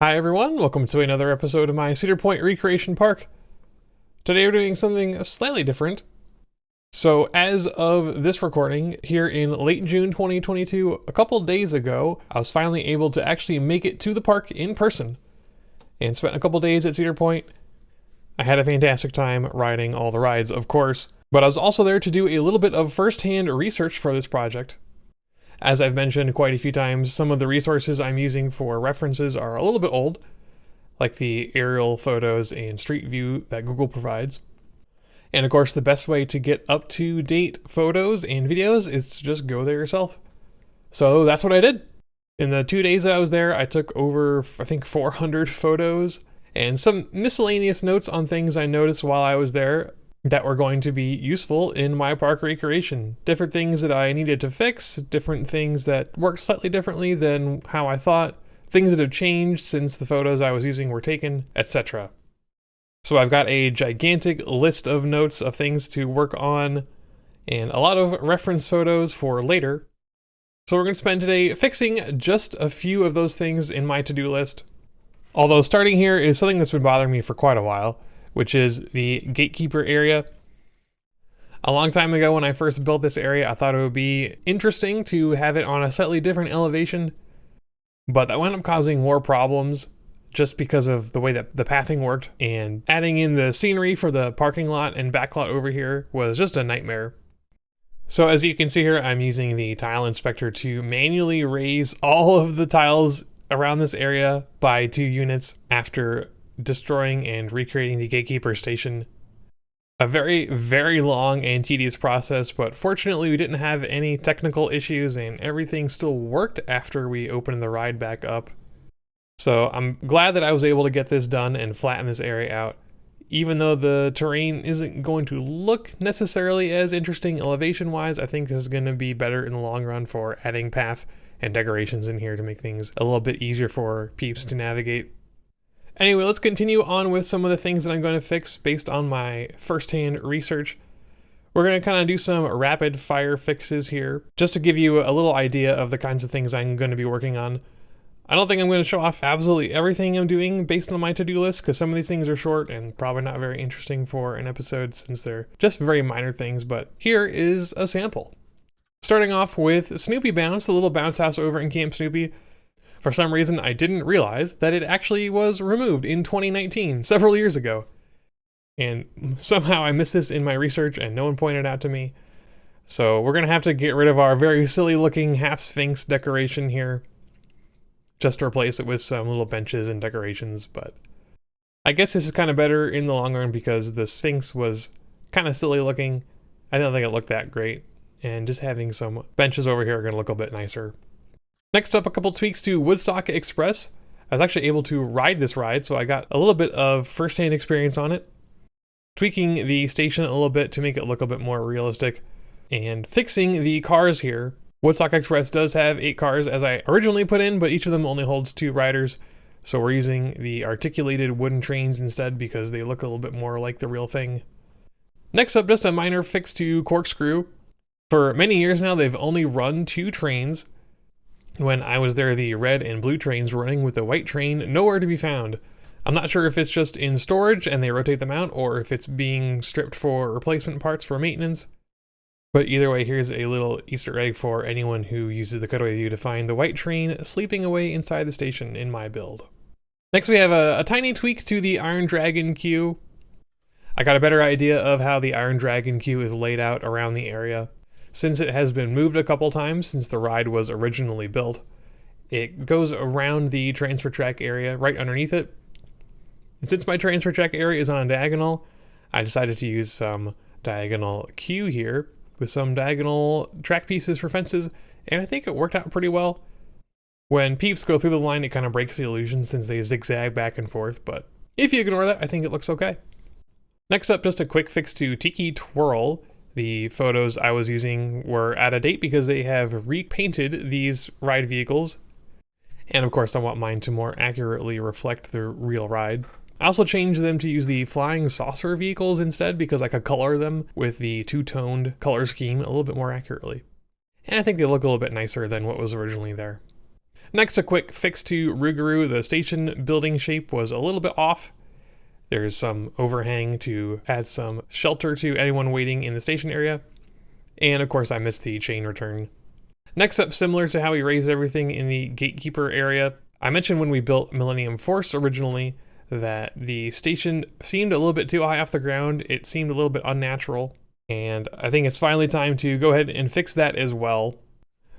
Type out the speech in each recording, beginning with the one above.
Hi everyone, welcome to another episode of my Cedar Point Recreation Park. Today we're doing something slightly different. So as of this recording, here in late June 2022, a couple days ago, I was finally able to actually make it to the park in person and spent a couple days at Cedar Point. I had a fantastic time riding all the rides, of course, but I was also there to do a little bit of first-hand research for this project. As I've mentioned quite a few times, some of the resources I'm using for references are a little bit old, like the aerial photos and street view that Google provides. And of course, the best way to get up-to-date photos and videos is to just go there yourself. So that's what I did. In the 2 days that I was there, I took over, I think, 400 photos and some miscellaneous notes on things I noticed while I was there that were going to be useful in my park recreation. Different things that I needed to fix, different things that worked slightly differently than how I thought, things that have changed since the photos I was using were taken, etc. So I've got a gigantic list of notes of things to work on and a lot of reference photos for later. So we're going to spend today fixing just a few of those things in my to-do list. Although starting here is something that's been bothering me for quite a while, which is the Gatekeeper area. A long time ago when I first built this area, I thought it would be interesting to have it on a slightly different elevation, but that wound up causing more problems just because of the way that the pathing worked, and adding in the scenery for the parking lot and backlot over here was just a nightmare. So as you can see here, I'm using the tile inspector to manually raise all of the tiles around this area by 2 units after destroying and recreating the Gatekeeper station. A very, very long and tedious process, but fortunately we didn't have any technical issues and everything still worked after we opened the ride back up. So I'm glad that I was able to get this done and flatten this area out. Even though the terrain isn't going to look necessarily as interesting elevation-wise, I think this is going to be better in the long run for adding path and decorations in here to make things a little bit easier for peeps to navigate. Anyway, let's continue on with some of the things that I'm going to fix based on my first-hand research. We're going to kind of do some rapid fire fixes here, just to give you a little idea of the kinds of things I'm going to be working on. I don't think I'm going to show off absolutely everything I'm doing based on my to-do list, because some of these things are short and probably not very interesting for an episode since they're just very minor things, but here is a sample. Starting off with Snoopy Bounce, the little bounce house over in Camp Snoopy. For some reason, I didn't realize that it actually was removed in 2019, several years ago. And somehow I missed this in my research and no one pointed out to me. So we're going to have to get rid of our very silly looking half sphinx decoration here, just to replace it with some little benches and decorations. But I guess this is kind of better in the long run because the sphinx was kind of silly looking. I didn't think it looked that great. And just having some benches over here are going to look a bit nicer. Next up, a couple tweaks to Woodstock Express. I was actually able to ride this ride, so I got a little bit of first-hand experience on it. Tweaking the station a little bit to make it look a bit more realistic. And fixing the cars here. Woodstock Express does have 8 cars as I originally put in, but each of them only holds 2 riders. So we're using the articulated wooden trains instead because they look a little bit more like the real thing. Next up, just a minor fix to Corkscrew. For many years now, they've only run 2 trains. When I was there, the red and blue trains were running with the white train nowhere to be found. I'm not sure if it's just in storage and they rotate them out or if it's being stripped for replacement parts for maintenance. But either way, here's a little Easter egg for anyone who uses the cutaway view to find the white train sleeping away inside the station in my build. Next we have a tiny tweak to the Iron Dragon queue. I got a better idea of how the Iron Dragon queue is laid out around the area. Since it has been moved a couple times since the ride was originally built, it goes around the transfer track area right underneath it. And since my transfer track area is on a diagonal, I decided to use some diagonal queue here with some diagonal track pieces for fences, and I think it worked out pretty well. When peeps go through the line, it kind of breaks the illusion since they zigzag back and forth, but if you ignore that, I think it looks okay. Next up, just a quick fix to Tiki Twirl. The photos I was using were out of date because they have repainted these ride vehicles. And of course I want mine to more accurately reflect the real ride. I also changed them to use the flying saucer vehicles instead because I could color them with the two-toned color scheme a little bit more accurately. And I think they look a little bit nicer than what was originally there. Next, a quick fix to Rougarou. The station building shape was a little bit off. There's some overhang to add some shelter to anyone waiting in the station area. And of course, I missed the chain return. Next up, similar to how we raised everything in the Gatekeeper area, I mentioned when we built Millennium Force originally that the station seemed a little bit too high off the ground. It seemed a little bit unnatural. And I think it's finally time to go ahead and fix that as well.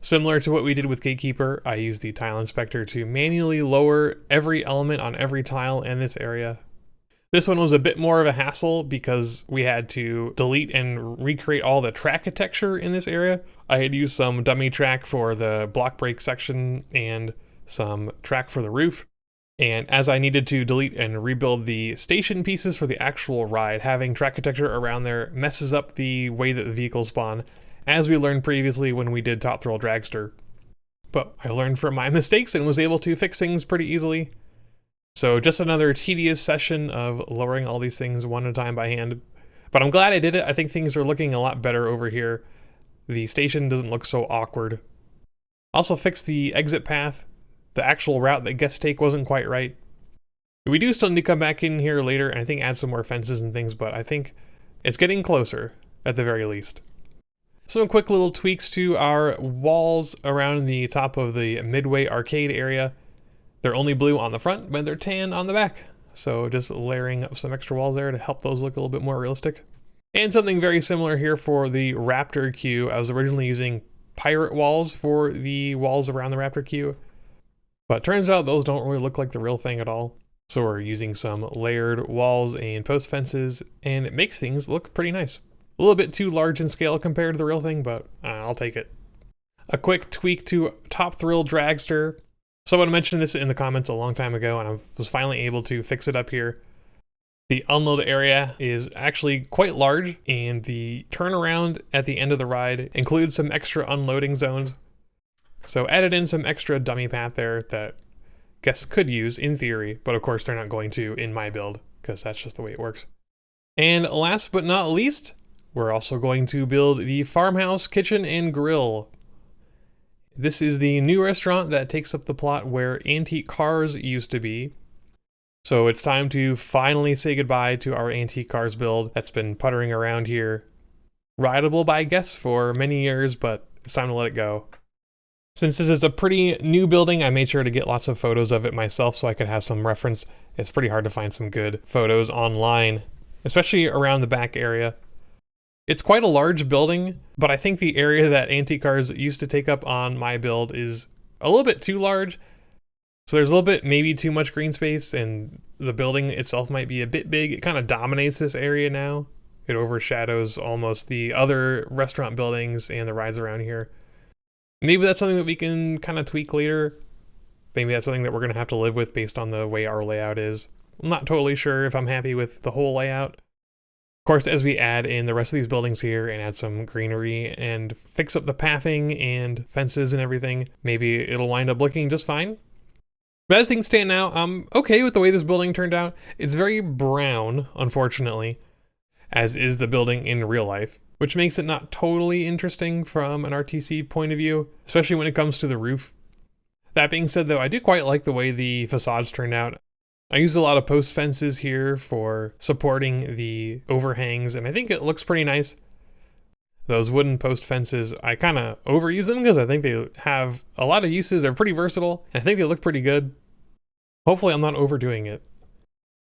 Similar to what we did with Gatekeeper, I used the tile inspector to manually lower every element on every tile in this area. This one was a bit more of a hassle because we had to delete and recreate all the track texture in this area. I had used some dummy track for the block break section and some track for the roof. And as I needed to delete and rebuild the station pieces for the actual ride, having track texture around there messes up the way that the vehicles spawn, as we learned previously when we did Top Thrill Dragster. But I learned from my mistakes and was able to fix things pretty easily. So just another tedious session of lowering all these things one at a time by hand. But I'm glad I did it. I think things are looking a lot better over here. The station doesn't look so awkward. Also fixed the exit path. The actual route that guests take wasn't quite right. We do still need to come back in here later and I think add some more fences and things, but I think it's getting closer at the very least. Some quick little tweaks to our walls around the top of the Midway arcade area. They're only blue on the front, but they're tan on the back. So just layering up some extra walls there to help those look a little bit more realistic. And something very similar here for the Raptor queue. I was originally using pirate walls for the walls around the Raptor queue, but turns out those don't really look like the real thing at all. So we're using some layered walls and post fences, and it makes things look pretty nice. A little bit too large in scale compared to the real thing, but I'll take it. A quick tweak to Top Thrill Dragster. Someone mentioned this in the comments a long time ago, and I was finally able to fix it up here. The unload area is actually quite large, and the turnaround at the end of the ride includes some extra unloading zones. So added in some extra dummy path there that guests could use in theory, but of course they're not going to in my build, because that's just the way it works. And last but not least, we're also going to build the Farmhouse Kitchen and Grill. This is the new restaurant that takes up the plot where antique cars used to be. So it's time to finally say goodbye to our antique cars build that's been puttering around here. Rideable by guests for many years, but it's time to let it go. Since this is a pretty new building, I made sure to get lots of photos of it myself so I could have some reference. It's pretty hard to find some good photos online, especially around the back area. It's quite a large building, but I think the area that antique cars used to take up on my build is a little bit too large. So there's a little bit, maybe too much green space, and the building itself might be a bit big. It kind of dominates this area now. It overshadows almost the other restaurant buildings and the rides around here. Maybe that's something that we can kind of tweak later. Maybe that's something that we're going to have to live with based on the way our layout is. I'm not totally sure if I'm happy with the whole layout. Of course, as we add in the rest of these buildings here and add some greenery and fix up the pathing and fences and everything, maybe it'll wind up looking just fine. But as things stand now, I'm okay with the way this building turned out. It's very brown, unfortunately, as is the building in real life, which makes it not totally interesting from an RTC point of view, especially when it comes to the roof. That being said, though, I do quite like the way the facades turned out. I used a lot of post fences here for supporting the overhangs, and I think it looks pretty nice. Those wooden post fences, I kind of overuse them because I think they have a lot of uses. They're pretty versatile, and I think they look pretty good. Hopefully I'm not overdoing it.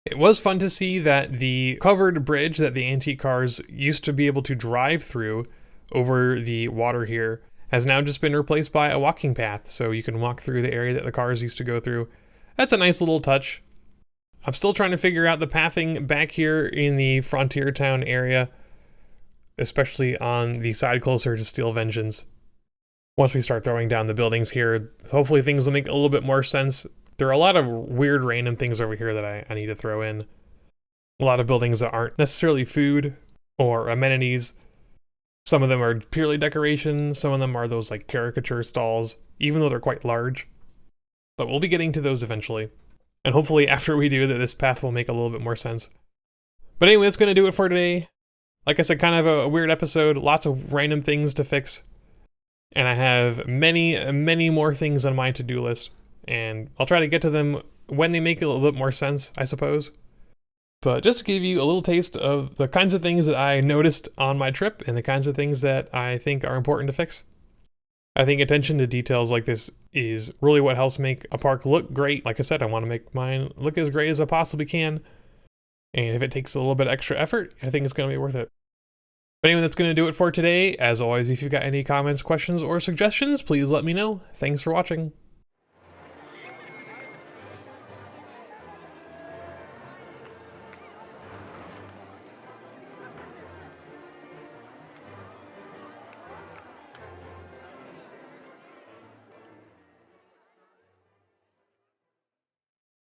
It was fun to see that the covered bridge that the antique cars used to be able to drive through over the water here has now just been replaced by a walking path, so you can walk through the area that the cars used to go through. That's a nice little touch. I'm still trying to figure out the pathing back here in the Frontier Town area, especially on the side closer to Steel Vengeance. Once we start throwing down the buildings here, hopefully things will make a little bit more sense. There are a lot of weird random things over here that I need to throw in. A lot of buildings that aren't necessarily food or amenities. Some of them are purely decoration, some of them are those like caricature stalls, even though they're quite large. But we'll be getting to those eventually. And hopefully after we do that, this path will make a little bit more sense. But anyway, that's going to do it for today. Like I said, kind of a weird episode, lots of random things to fix. And I have many more things on my to-do list, and I'll try to get to them when they make a little bit more sense, I suppose. But just to give you a little taste of the kinds of things that I noticed on my trip and the kinds of things that I think are important to fix. I think attention to details like this is really what helps make a park look great. Like I said, I want to make mine look as great as I possibly can. And if it takes a little bit extra effort, I think it's going to be worth it. But anyway, that's going to do it for today. As always, if you've got any comments, questions, or suggestions, please let me know. Thanks for watching.